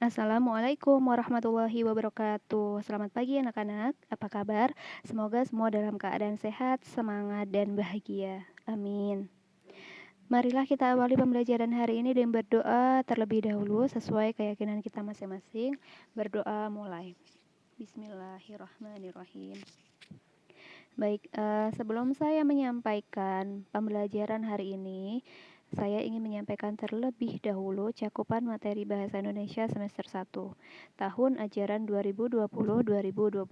Assalamualaikum warahmatullahi wabarakatuh. Selamat pagi anak-anak, apa kabar? Semoga semua dalam keadaan sehat, semangat, dan bahagia. Amin. Marilah kita awali pembelajaran hari ini dengan berdoa terlebih dahulu sesuai keyakinan kita masing-masing. Berdoa mulai. Bismillahirrahmanirrahim. Baik, sebelum saya menyampaikan pembelajaran hari ini, saya ingin menyampaikan terlebih dahulu cakupan materi Bahasa Indonesia semester 1, tahun ajaran 2020-2021.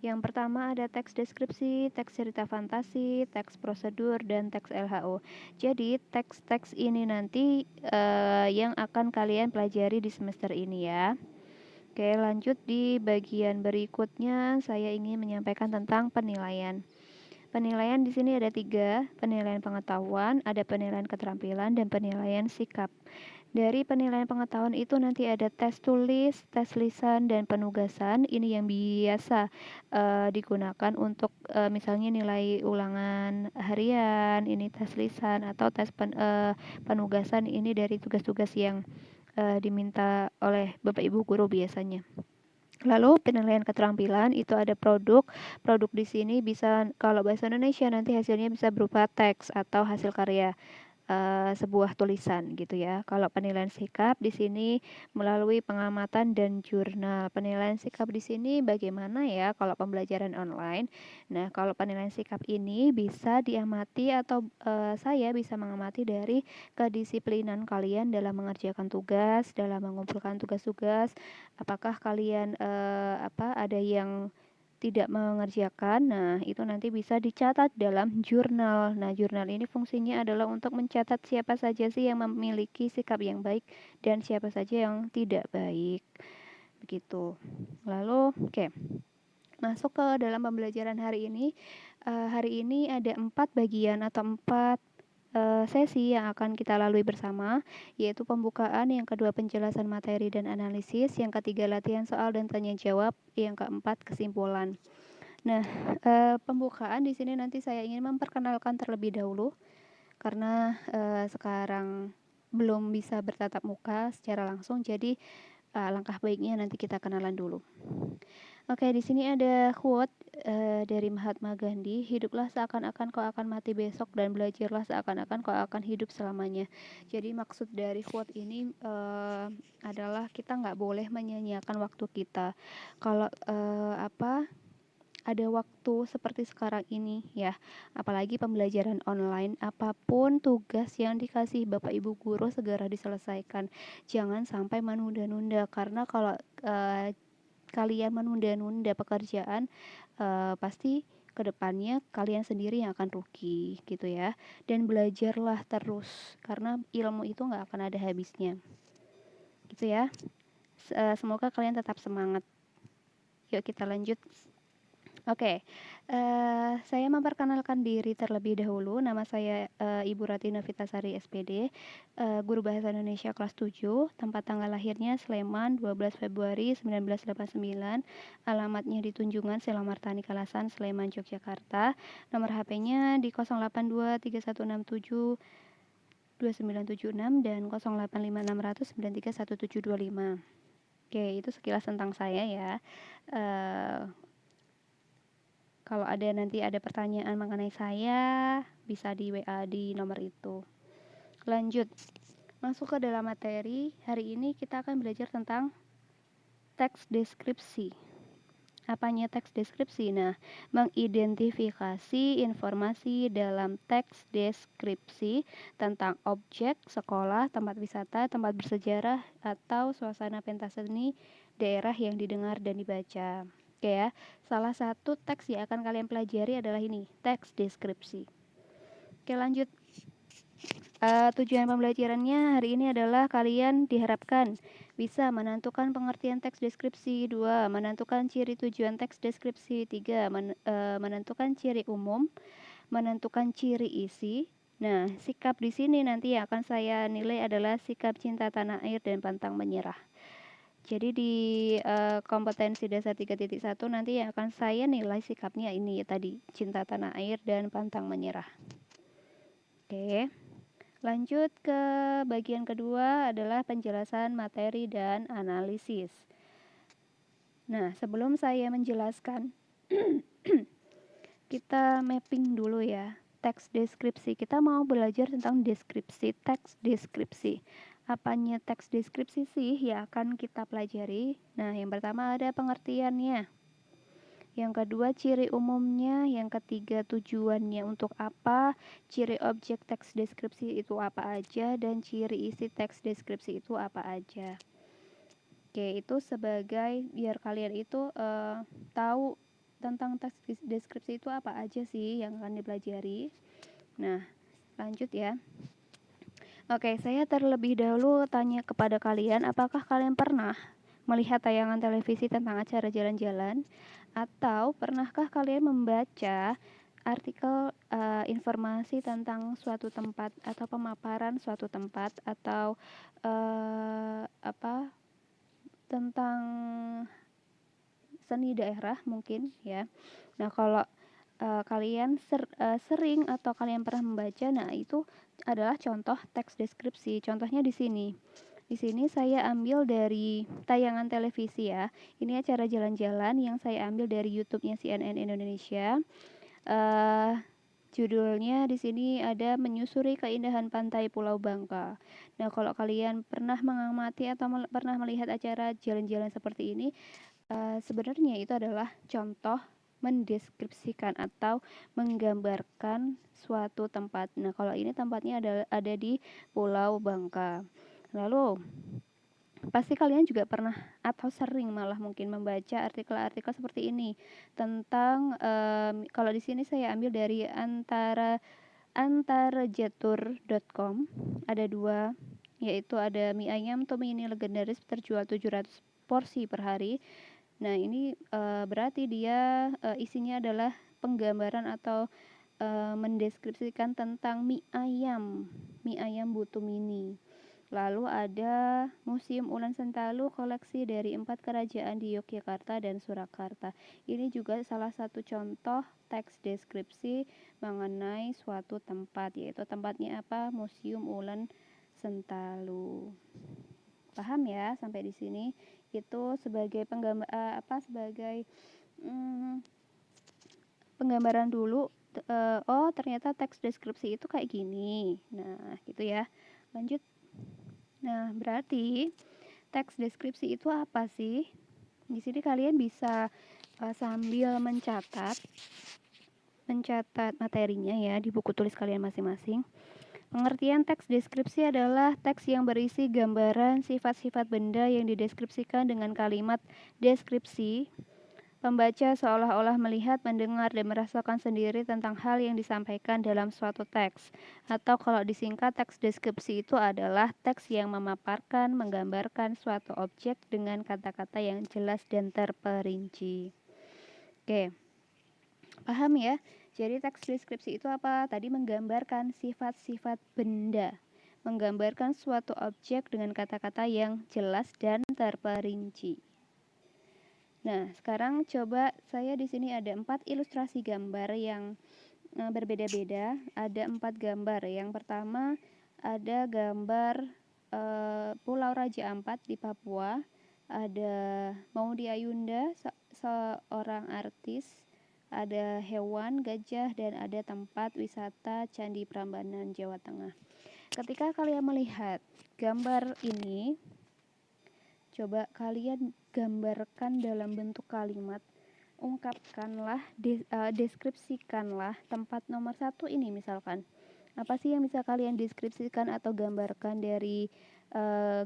Yang pertama ada teks deskripsi, teks cerita fantasi, teks prosedur, dan teks LHO. Jadi, teks-teks ini nanti yang akan kalian pelajari di semester ini ya. Oke, lanjut di bagian berikutnya saya ingin menyampaikan tentang penilaian. Penilaian di sini ada 3, penilaian pengetahuan, ada penilaian keterampilan, dan penilaian sikap. Dari penilaian pengetahuan itu nanti ada tes tulis, tes lisan, dan penugasan. Ini yang biasa digunakan untuk misalnya nilai ulangan harian, ini tes lisan, atau tes penugasan ini dari tugas-tugas yang diminta oleh Bapak Ibu guru biasanya. Lalu penilaian keterampilan itu ada produk. Produk di sini bisa kalau bahasa Indonesia nanti hasilnya bisa berupa teks atau hasil karya sebuah tulisan gitu ya. Kalau penilaian sikap di sini melalui pengamatan dan jurnal. Penilaian sikap di sini bagaimana ya kalau pembelajaran online? Nah, kalau penilaian sikap ini bisa diamati atau saya bisa mengamati dari kedisiplinan kalian dalam mengerjakan tugas, dalam mengumpulkan tugas-tugas. Apakah kalian ada yang tidak mengerjakan. Nah, itu nanti bisa dicatat dalam jurnal. Nah, jurnal ini fungsinya adalah untuk mencatat siapa saja sih yang memiliki sikap yang baik dan siapa saja yang tidak baik. Begitu. Lalu, oke. Masuk ke dalam pembelajaran hari ini. Hari ini ada 4 bagian atau 4 sesi yang akan kita lalui bersama, yaitu pembukaan, yang kedua penjelasan materi dan analisis, yang ketiga latihan soal dan tanya jawab, yang keempat kesimpulan. Nah, pembukaan di sini nanti saya ingin memperkenalkan terlebih dahulu karena sekarang belum bisa bertatap muka secara langsung, jadi alangkah baiknya nanti kita kenalan dulu. Oke, di sini ada quote dari Mahatma Gandhi, hiduplah seakan-akan kau akan mati besok dan belajarlah seakan-akan kau akan hidup selamanya. Jadi maksud dari quote ini adalah kita nggak boleh menyia-nyiakan waktu kita. Kalau ada waktu seperti sekarang ini ya, apalagi pembelajaran online, apapun tugas yang dikasih Bapak Ibu guru segera diselesaikan. Jangan sampai menunda-nunda karena kalau kalian menunda-nunda pekerjaan pasti kedepannya kalian sendiri yang akan rugi gitu ya. Dan belajarlah terus karena ilmu itu nggak akan ada habisnya gitu ya. Semoga kalian tetap semangat. Yuk kita lanjut. Oke, saya memperkenalkan diri terlebih dahulu. Nama saya Ibu Ratina Vitasari SPD, guru Bahasa Indonesia kelas 7, tempat tanggal lahirnya Sleman 12 Februari 1989, alamatnya di Tunjungan Selamartani Kalasan, Sleman, Yogyakarta, nomor HP-nya di 082 3167 2976 dan 085600 931725. Oke, itu sekilas tentang saya ya. Kalau nanti ada pertanyaan mengenai saya, bisa di WA di nomor itu. Lanjut, masuk ke dalam materi. Hari ini kita akan belajar tentang teks deskripsi. Apanya teks deskripsi? Nah, mengidentifikasi informasi dalam teks deskripsi tentang objek, sekolah, tempat wisata, tempat bersejarah, atau suasana pentas seni daerah yang didengar dan dibaca. Oke ya, salah satu teks yang akan kalian pelajari adalah ini, teks deskripsi. Oke, lanjut. Tujuan pembelajarannya hari ini adalah kalian diharapkan bisa menentukan pengertian teks deskripsi, 2. Menentukan ciri tujuan teks deskripsi, 3. Menentukan ciri umum, menentukan ciri isi. Nah, sikap di sini nanti yang akan saya nilai adalah sikap cinta tanah air dan pantang menyerah. Jadi di kompetensi dasar 3.1 nanti yang akan saya nilai sikapnya ini ya tadi, cinta tanah air dan pantang menyerah. Oke. Lanjut ke bagian kedua adalah penjelasan materi dan analisis. Nah, sebelum saya menjelaskan, kita mapping dulu ya. Teks deskripsi, kita mau belajar tentang deskripsi, teks deskripsi. Apanya teks deskripsi sih yang akan kita pelajari? Nah, yang pertama ada pengertiannya. Yang kedua ciri umumnya, yang ketiga tujuannya untuk apa, ciri objek teks deskripsi itu apa aja, dan ciri isi teks deskripsi itu apa aja. Oke, itu sebagai biar kalian itu tahu tentang teks deskripsi itu apa aja sih yang akan dipelajari. Nah, lanjut ya. Oke, saya terlebih dahulu tanya kepada kalian, apakah kalian pernah melihat tayangan televisi tentang acara jalan-jalan? Atau pernahkah kalian membaca artikel informasi tentang suatu tempat atau pemaparan suatu tempat atau tentang seni daerah mungkin ya. Nah, kalau kalian sering atau kalian pernah membaca, nah itu adalah contoh teks deskripsi. Contohnya di sini. Di sini saya ambil dari tayangan televisi ya. Ini acara jalan-jalan yang saya ambil dari YouTube-nya CNN Indonesia. Judulnya di sini ada menyusuri keindahan pantai Pulau Bangka. Nah, kalau kalian pernah mengamati atau pernah melihat acara jalan-jalan seperti ini, sebenarnya itu adalah contoh mendeskripsikan atau menggambarkan suatu tempat. Nah, kalau ini tempatnya ada di Pulau Bangka. Lalu pasti kalian juga pernah atau sering malah mungkin membaca artikel-artikel seperti ini tentang kalau di sini saya ambil dari antarajatur.com. Ada dua, yaitu ada mie ayam Tommy ini legendaris terjual 700 porsi per hari. Nah, ini berarti dia isinya adalah penggambaran atau mendeskripsikan tentang mie ayam Butu Mini. Lalu ada Museum Ulen Sentalu, koleksi dari 4 kerajaan di Yogyakarta dan Surakarta. Ini juga salah satu contoh teks deskripsi mengenai suatu tempat, yaitu tempatnya apa? Museum Ulen Sentalu. Paham ya sampai di sini? Itu sebagai sebagai penggambaran dulu. Oh, ternyata teks deskripsi itu kayak gini. Nah, gitu ya. Lanjut. Nah, berarti teks deskripsi itu apa sih? Di sini kalian bisa sambil mencatat materinya ya di buku tulis kalian masing-masing. Pengertian teks deskripsi adalah teks yang berisi gambaran sifat-sifat benda yang dideskripsikan dengan kalimat deskripsi. Pembaca seolah-olah melihat, mendengar, dan merasakan sendiri tentang hal yang disampaikan dalam suatu teks. Atau kalau disingkat, teks deskripsi itu adalah teks yang memaparkan, menggambarkan suatu objek dengan kata-kata yang jelas dan terperinci. Oke, paham ya? Jadi teks deskripsi itu apa? Tadi menggambarkan sifat-sifat benda, menggambarkan suatu objek dengan kata-kata yang jelas dan terperinci. Nah, sekarang coba saya di sini ada 4 ilustrasi gambar yang berbeda-beda. Ada 4 gambar. Yang pertama ada gambar Pulau Raja Ampat di Papua. Ada Maudy Ayunda, seorang artis. Ada hewan, gajah, dan ada tempat wisata Candi Prambanan, Jawa Tengah. Ketika kalian melihat gambar ini, coba kalian gambarkan dalam bentuk kalimat, ungkapkanlah, deskripsikanlah tempat nomor 1 ini misalkan. Apa sih yang bisa kalian deskripsikan atau gambarkan dari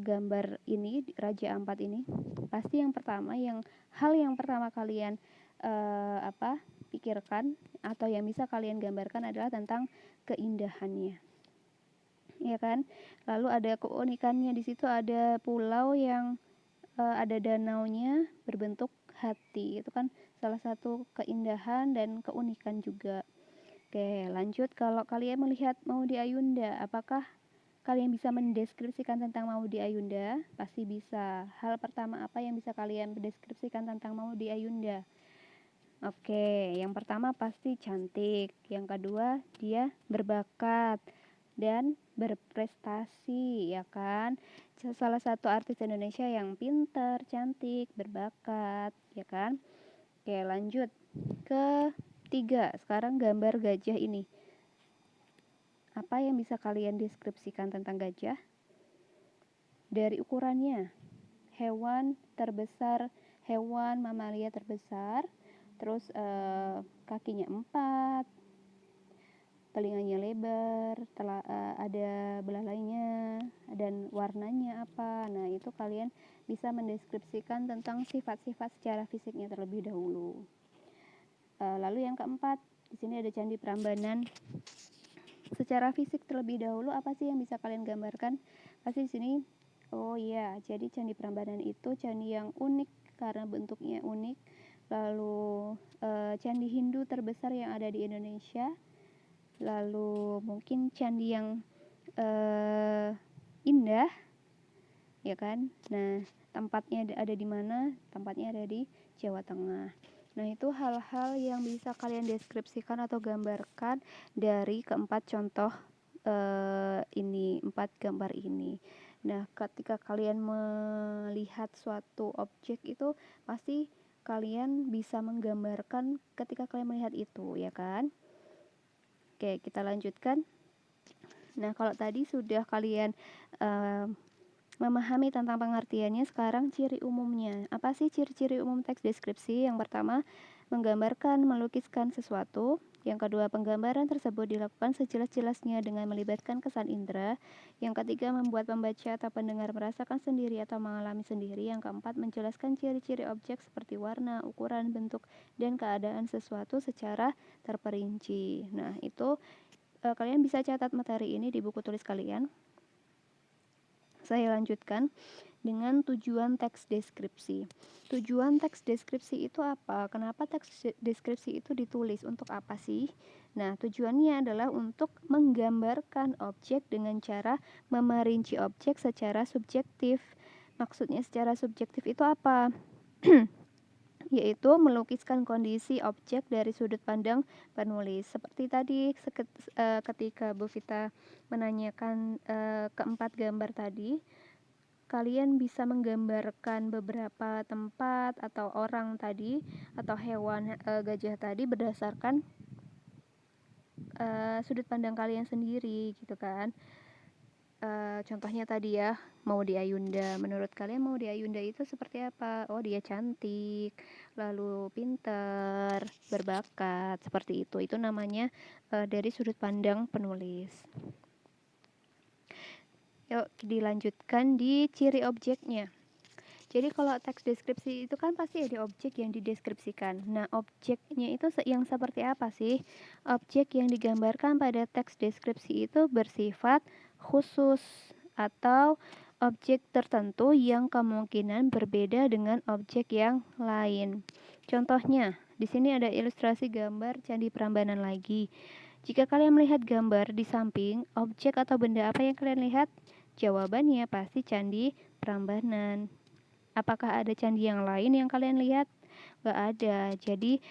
gambar ini, Raja Ampat ini? Pasti yang pertama, hal yang pertama kalian pikirkan atau yang bisa kalian gambarkan adalah tentang keindahannya. Ya kan? Lalu ada keunikannya, di situ ada pulau yang ada danaunya berbentuk hati. Itu kan salah satu keindahan dan keunikan juga. Oke, lanjut. Kalau kalian melihat Maudy Ayunda, apakah kalian bisa mendeskripsikan tentang Maudy Ayunda? Pasti bisa. Hal pertama apa yang bisa kalian deskripsikan tentang Maudy Ayunda? Oke, yang pertama pasti cantik. Yang kedua, dia berbakat. dan berprestasi, ya kan? Salah satu artis Indonesia yang pintar, cantik, berbakat, ya kan? Oke, lanjut ke 3. Sekarang gambar gajah ini. Apa yang bisa kalian deskripsikan tentang gajah? Dari ukurannya, hewan terbesar, hewan mamalia terbesar, terus kakinya 4, telinganya lebar, ada belalainya, dan warnanya apa. Nah, itu kalian bisa mendeskripsikan tentang sifat-sifat secara fisiknya terlebih dahulu. Lalu yang keempat, di sini ada Candi Prambanan. Secara fisik terlebih dahulu, apa sih yang bisa kalian gambarkan? Pasti di sini, oh iya, jadi Candi Prambanan itu candi yang unik karena bentuknya unik. Lalu candi Hindu terbesar yang ada di Indonesia. Lalu mungkin candi yang indah, ya kan? Nah, tempatnya ada di mana? Tempatnya ada di Jawa Tengah. Nah, itu hal-hal yang bisa kalian deskripsikan atau gambarkan dari keempat contoh ini, 4 gambar ini. Nah, ketika kalian melihat suatu objek itu pasti kalian bisa menggambarkan ketika kalian melihat itu, ya kan? Oke, kita lanjutkan. Nah, kalau tadi sudah kalian memahami tentang pengertiannya, sekarang ciri umumnya. Apa sih ciri-ciri umum teks deskripsi? Yang pertama, menggambarkan, melukiskan sesuatu. Yang kedua, penggambaran tersebut dilakukan sejelas-jelasnya dengan melibatkan kesan indera. Yang ketiga, membuat pembaca atau pendengar merasakan sendiri atau mengalami sendiri. Yang keempat, menjelaskan ciri-ciri objek seperti warna, ukuran, bentuk, dan keadaan sesuatu secara terperinci. Nah, itu kalian bisa catat materi ini di buku tulis kalian. Saya lanjutkan dengan tujuan teks deskripsi. Tujuan teks deskripsi itu apa? Kenapa teks deskripsi itu ditulis? Untuk apa sih? Nah, tujuannya adalah untuk menggambarkan objek dengan cara memerinci objek secara subjektif. Maksudnya secara subjektif itu apa? Yaitu melukiskan kondisi objek dari sudut pandang penulis. Seperti tadi ketika Bu Vita menanyakan keempat gambar tadi, kalian bisa menggambarkan beberapa tempat atau orang tadi atau hewan gajah tadi berdasarkan sudut pandang kalian sendiri, gitu kan. Contohnya tadi ya, Maudy Ayunda. Menurut kalian Maudy Ayunda itu seperti apa? Oh, dia cantik, lalu pintar, berbakat, seperti itu. Itu namanya dari sudut pandang penulis. Yuk dilanjutkan di ciri objeknya. Jadi kalau teks deskripsi itu kan pasti ada objek yang dideskripsikan. Nah, objeknya itu yang seperti apa sih? Objek yang digambarkan pada teks deskripsi itu bersifat khusus atau objek tertentu yang kemungkinan berbeda dengan objek yang lain. Contohnya, di sini ada ilustrasi gambar Candi Prambanan lagi. Jika kalian melihat gambar di samping, objek atau benda apa yang kalian lihat? Jawabannya pasti Candi Prambanan. Apakah ada candi yang lain yang kalian lihat? Gak ada. Jadi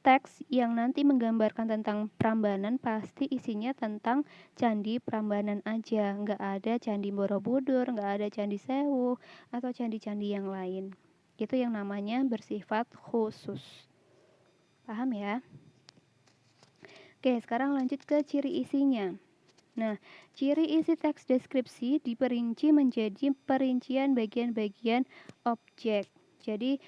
teks yang nanti menggambarkan tentang Prambanan pasti isinya tentang Candi Prambanan aja. Gak ada Candi Borobudur, gak ada Candi Sewu, atau candi-candi yang lain. Itu yang namanya bersifat khusus. Paham ya? Oke, sekarang lanjut ke ciri isinya. Nah, ciri isi teks deskripsi diperinci menjadi perincian bagian-bagian objek. Jadi,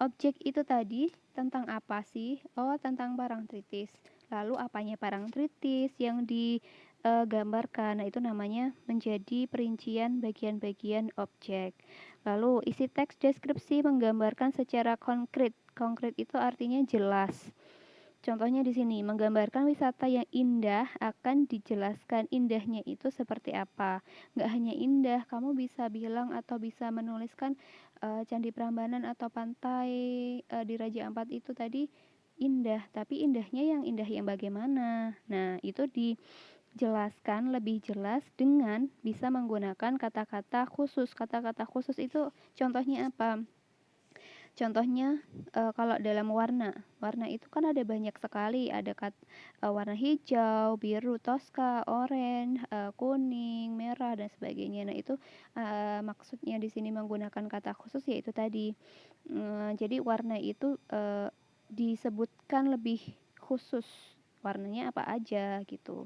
objek itu tadi tentang apa sih? Oh, tentang parangtritis. Lalu apanya parangtritis yang digambarkan? Nah, itu namanya menjadi perincian bagian-bagian objek. Lalu, isi teks deskripsi menggambarkan secara konkret. Konkret itu artinya jelas. Contohnya di sini, menggambarkan wisata yang indah akan dijelaskan indahnya itu seperti apa. Nggak hanya indah, kamu bisa bilang atau bisa menuliskan Candi Prambanan atau pantai di Raja Ampat itu tadi indah, tapi indahnya yang bagaimana. Nah, itu dijelaskan lebih jelas dengan bisa menggunakan kata-kata khusus. Kata-kata khusus itu contohnya apa? Contohnya kalau dalam warna itu kan ada banyak sekali, ada warna hijau, biru toska, oranye, kuning, merah dan sebagainya. Nah, itu maksudnya di sini menggunakan kata khusus yaitu tadi. Jadi warna itu disebutkan lebih khusus warnanya apa aja gitu.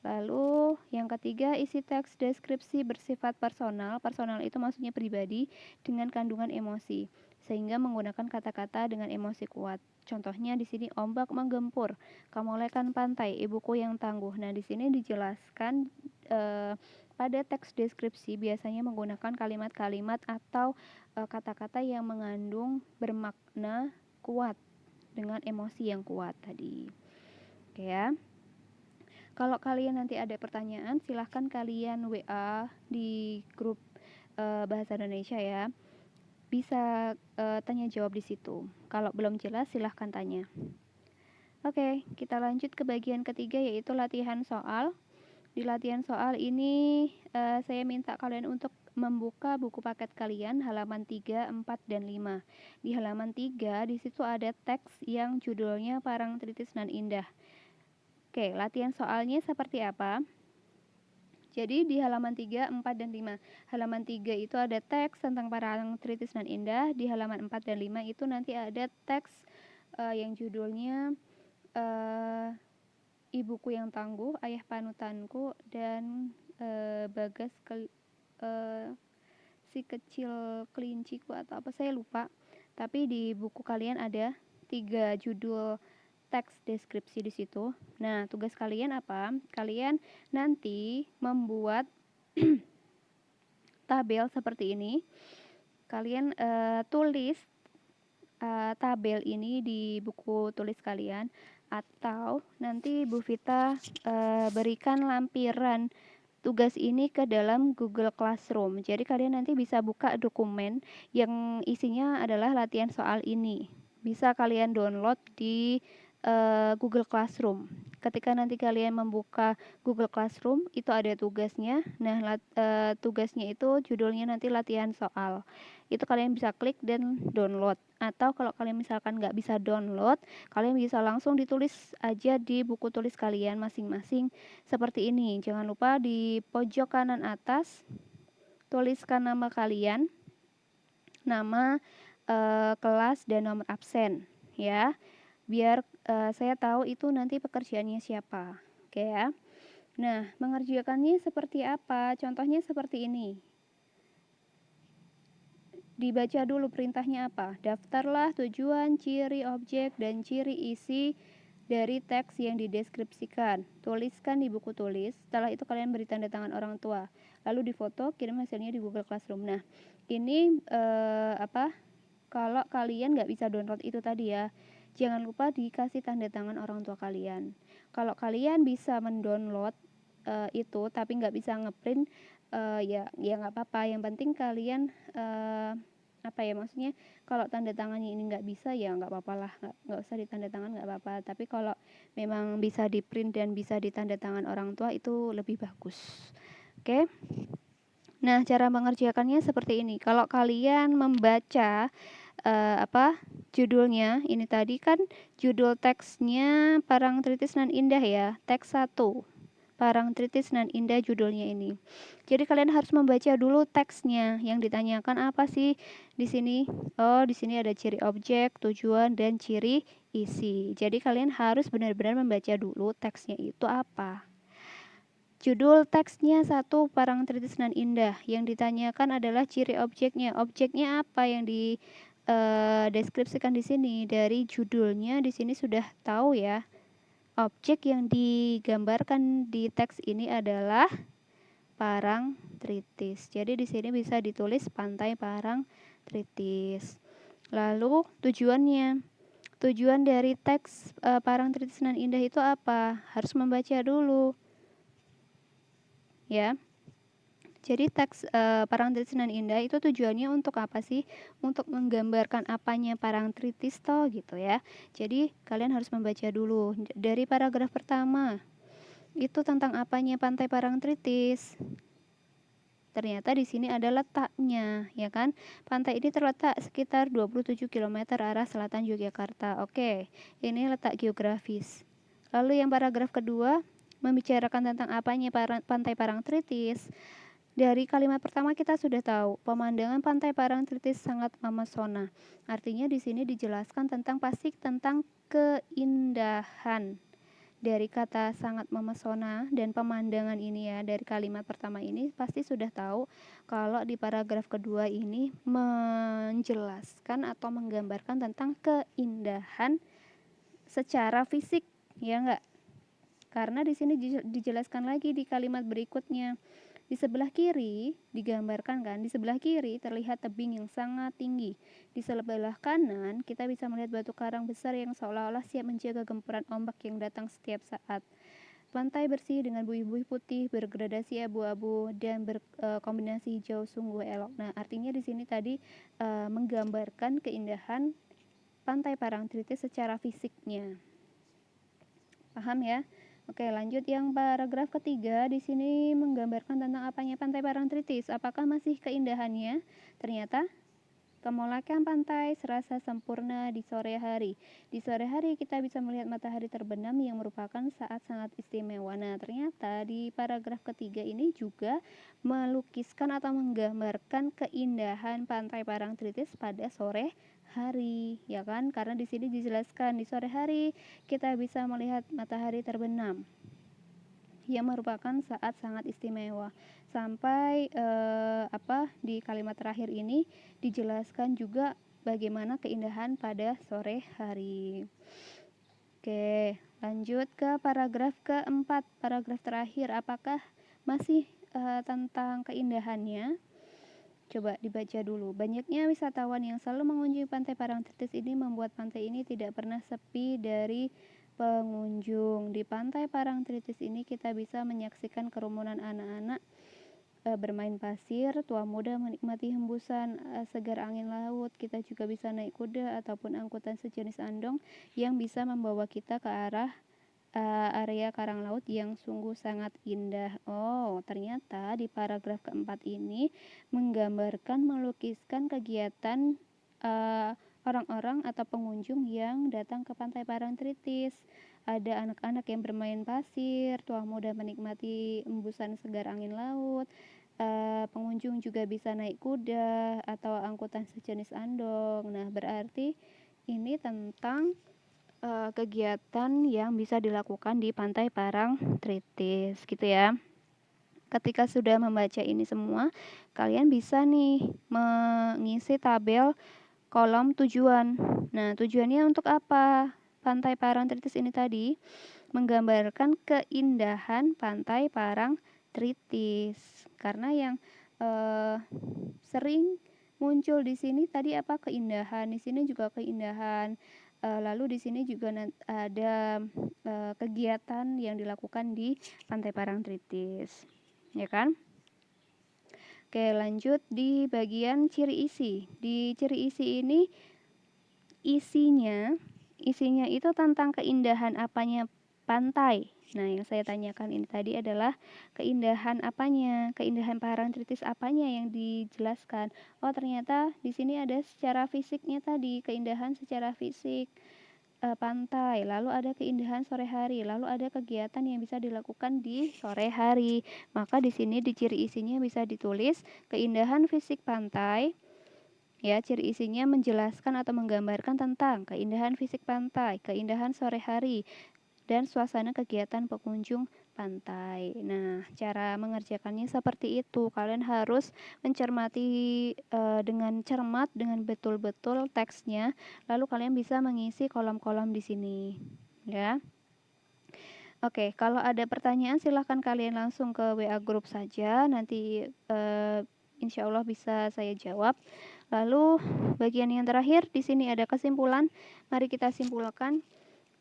Lalu yang ketiga, isi teks deskripsi bersifat personal. Personal itu maksudnya pribadi dengan kandungan emosi, sehingga menggunakan kata-kata dengan emosi kuat. Contohnya di sini ombak menggempur, kamolekan pantai, ibuku yang tangguh. Nah, di sini dijelaskan pada teks deskripsi biasanya menggunakan kalimat-kalimat atau kata-kata yang mengandung bermakna kuat dengan emosi yang kuat tadi. Oke ya. Kalau kalian nanti ada pertanyaan, silahkan kalian WA di grup Bahasa Indonesia ya. Bisa tanya jawab di situ. Kalau belum jelas, silahkan tanya. Oke, kita lanjut ke bagian ketiga yaitu latihan soal. Di latihan soal ini saya minta kalian untuk membuka buku paket kalian halaman 3, 4, dan 5. Di halaman 3 di situ ada teks yang judulnya Parangtritis nan Indah. Oke, latihan soalnya seperti apa? Jadi di halaman 3, 4, dan 5. Halaman 3 itu ada teks tentang Parangtritis nan Indah. Di halaman 4 dan 5 itu nanti ada teks yang judulnya Ibuku yang Tangguh, Ayah Panutanku, dan Bagas si kecil kelinciku atau apa saya lupa. Tapi di buku kalian ada 3 judul teks deskripsi di situ. Nah, tugas kalian apa? Kalian nanti membuat tabel seperti ini. Kalian tulis tabel ini di buku tulis kalian, atau nanti Bu Vita berikan lampiran tugas ini ke dalam Google Classroom. Jadi kalian nanti bisa buka dokumen yang isinya adalah latihan soal ini. Bisa kalian download di Google Classroom. Ketika nanti kalian membuka Google Classroom, itu ada tugasnya. Nah, tugasnya itu judulnya nanti latihan soal. Itu kalian bisa klik dan download. Atau kalau kalian misalkan nggak bisa download, kalian bisa langsung ditulis aja di buku tulis kalian masing-masing seperti ini. Jangan lupa di pojok kanan atas tuliskan nama kalian, nama kelas, dan nomor absen ya. Biar saya tahu itu nanti pekerjaannya siapa. Oke ya. Nah, mengerjakannya seperti apa? Contohnya seperti ini. Dibaca dulu perintahnya apa? Daftarlah tujuan, ciri objek, dan ciri isi dari teks yang dideskripsikan. Tuliskan di buku tulis. Setelah itu kalian beri tanda tangan orang tua. Lalu difoto, kirim hasilnya di Google Classroom. Nah, ini kalau kalian nggak bisa download itu tadi ya, jangan lupa dikasih tanda tangan orang tua kalian. Kalau kalian bisa mendownload itu tapi nggak bisa ngeprint, ya nggak apa-apa. Yang penting kalian maksudnya kalau tanda tangannya ini nggak bisa ya nggak apa-apa lah, nggak usah ditanda tangan, nggak apa-apa. Tapi kalau memang bisa di print dan bisa ditanda tangan orang tua itu lebih bagus. Oke. Nah, cara mengerjakannya seperti ini. Kalau kalian membaca judulnya, ini tadi kan judul teksnya Parangtritis nan Indah ya, teks 1. Parangtritis nan Indah judulnya ini. Jadi kalian harus membaca dulu teksnya. Yang ditanyakan apa sih di sini? Oh, di sini ada ciri objek, tujuan, dan ciri isi. Jadi kalian harus benar-benar membaca dulu teksnya itu apa. Judul teksnya 1, Parangtritis nan Indah. Yang ditanyakan adalah ciri objeknya. Objeknya apa yang deskripsikan di sini? Dari judulnya di sini sudah tahu ya. Objek yang digambarkan di teks ini adalah Parangtritis. Jadi di sini bisa ditulis Pantai Parangtritis. Lalu tujuannya. Tujuan dari teks Parangtritis nan Indah itu apa? Harus membaca dulu. Ya. Jadi teks Parangtritis nan Indah itu tujuannya untuk apa sih? Untuk menggambarkan apanya Parangtritis toh gitu ya. Jadi kalian harus membaca dulu dari paragraf pertama. Itu tentang apanya Pantai Parangtritis. Ternyata di sini ada letaknya, ya kan? Pantai ini terletak sekitar 27 km arah selatan Yogyakarta. Oke, ini letak geografis. Lalu yang paragraf kedua membicarakan tentang apanya Pantai Parangtritis. Dari kalimat pertama kita sudah tahu, pemandangan Pantai Parangtritis sangat memesona. Artinya di sini dijelaskan tentang keindahan. Dari kata sangat memesona dan pemandangan ini ya, dari kalimat pertama ini pasti sudah tahu kalau di paragraf kedua ini menjelaskan atau menggambarkan tentang keindahan secara fisik, ya enggak? Karena di sini dijelaskan lagi di kalimat berikutnya. Di sebelah kiri digambarkan kan, di sebelah kiri terlihat tebing yang sangat tinggi. Di sebelah kanan kita bisa melihat batu karang besar yang seolah-olah siap menjaga gempuran ombak yang datang setiap saat. Pantai bersih dengan buih-buih putih bergradasi abu-abu dan berkombinasi hijau sungguh elok. Nah, artinya di sini tadi menggambarkan keindahan Pantai Parangtritis secara fisiknya. Paham ya? Oke, lanjut yang paragraf ketiga. Di sini menggambarkan tentang apanya Pantai Parangtritis. Apakah masih keindahannya? Ternyata kemolakan pantai serasa sempurna di sore hari. Di sore hari kita bisa melihat matahari terbenam yang merupakan saat sangat istimewa. Nah, ternyata di paragraf ketiga ini juga melukiskan atau menggambarkan keindahan Pantai Parangtritis pada sore hari, ya kan? Karena di sini dijelaskan di sore hari kita bisa melihat matahari terbenam yang merupakan saat sangat istimewa. Sampai di kalimat terakhir ini dijelaskan juga bagaimana keindahan pada sore hari. Oke, lanjut ke paragraf keempat, paragraf terakhir. Apakah masih tentang keindahannya? Coba dibaca dulu. Banyaknya wisatawan yang selalu mengunjungi Pantai Parangtritis ini membuat pantai ini tidak pernah sepi dari pengunjung. Di Pantai Parangtritis ini kita bisa menyaksikan kerumunan anak-anak bermain pasir, tua muda menikmati hembusan segar angin laut. Kita juga bisa naik kuda ataupun angkutan sejenis andong yang bisa membawa kita ke arah area karang laut yang sungguh sangat indah. Oh, ternyata di paragraf keempat ini menggambarkan, melukiskan kegiatan orang-orang atau pengunjung yang datang ke Pantai Parangtritis. Ada anak-anak yang bermain pasir, tua muda menikmati embusan segar angin laut. Pengunjung juga bisa naik kuda atau angkutan sejenis andong. Nah, berarti ini tentang kegiatan yang bisa dilakukan di Pantai Parangtritis gitu ya. Ketika sudah membaca ini semua, kalian bisa nih mengisi tabel kolom tujuan. Nah, tujuannya untuk apa? Pantai Parangtritis ini tadi menggambarkan keindahan Pantai Parangtritis. Karena yang sering muncul di sini tadi apa? Keindahan. Di sini juga keindahan. Lalu di sini juga ada kegiatan yang dilakukan di Pantai Parangtritis, ya kan? Oke, lanjut di bagian ciri isi. Di ciri isi ini isinya itu tentang keindahan apanya pantai. Nah, yang saya tanyakan ini tadi adalah keindahan apanya, keindahan Parangtritis apanya yang dijelaskan. Oh, ternyata di sini ada secara fisiknya tadi, keindahan secara fisik pantai, lalu ada keindahan sore hari, lalu ada kegiatan yang bisa dilakukan di sore hari. Maka di sini di ciri isinya bisa ditulis keindahan fisik pantai. Ya, ciri isinya menjelaskan atau menggambarkan tentang keindahan fisik pantai, keindahan sore hari, dan suasana kegiatan pengunjung pantai. Nah, cara mengerjakannya seperti itu. Kalian harus mencermati dengan cermat, dengan betul-betul teksnya. Lalu kalian bisa mengisi kolom-kolom di sini, ya. Oke, kalau ada pertanyaan silahkan kalian langsung ke WA grup saja. Nanti insya Allah bisa saya jawab. Lalu bagian yang terakhir di sini ada kesimpulan. Mari kita simpulkan.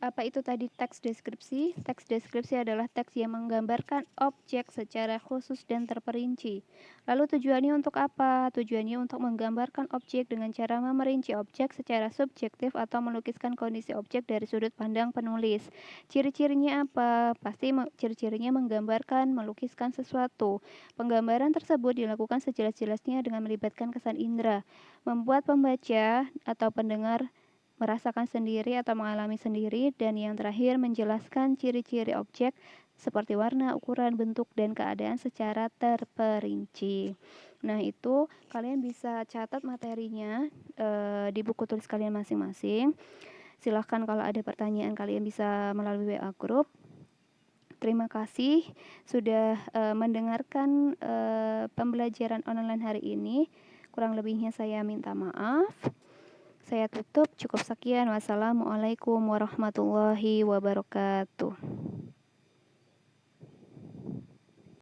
Apa itu tadi teks deskripsi? Teks deskripsi adalah teks yang menggambarkan objek secara khusus dan terperinci. Lalu tujuannya untuk apa? Tujuannya untuk menggambarkan objek dengan cara memerinci objek secara subjektif atau melukiskan kondisi objek dari sudut pandang penulis. Ciri-cirinya apa? Pasti ciri-cirinya menggambarkan, melukiskan sesuatu. Penggambaran tersebut dilakukan sejelas-jelasnya dengan melibatkan kesan indera, membuat pembaca atau pendengar merasakan sendiri atau mengalami sendiri, dan yang terakhir menjelaskan ciri-ciri objek seperti warna, ukuran, bentuk, dan keadaan secara terperinci. Nah, itu kalian bisa catat materinya di buku tulis kalian masing-masing. Silahkan kalau ada pertanyaan kalian bisa melalui WA group. Terima kasih sudah mendengarkan pembelajaran online hari ini. Kurang lebihnya saya minta maaf. Saya tutup, cukup sekian. Wassalamualaikum warahmatullahi wabarakatuh.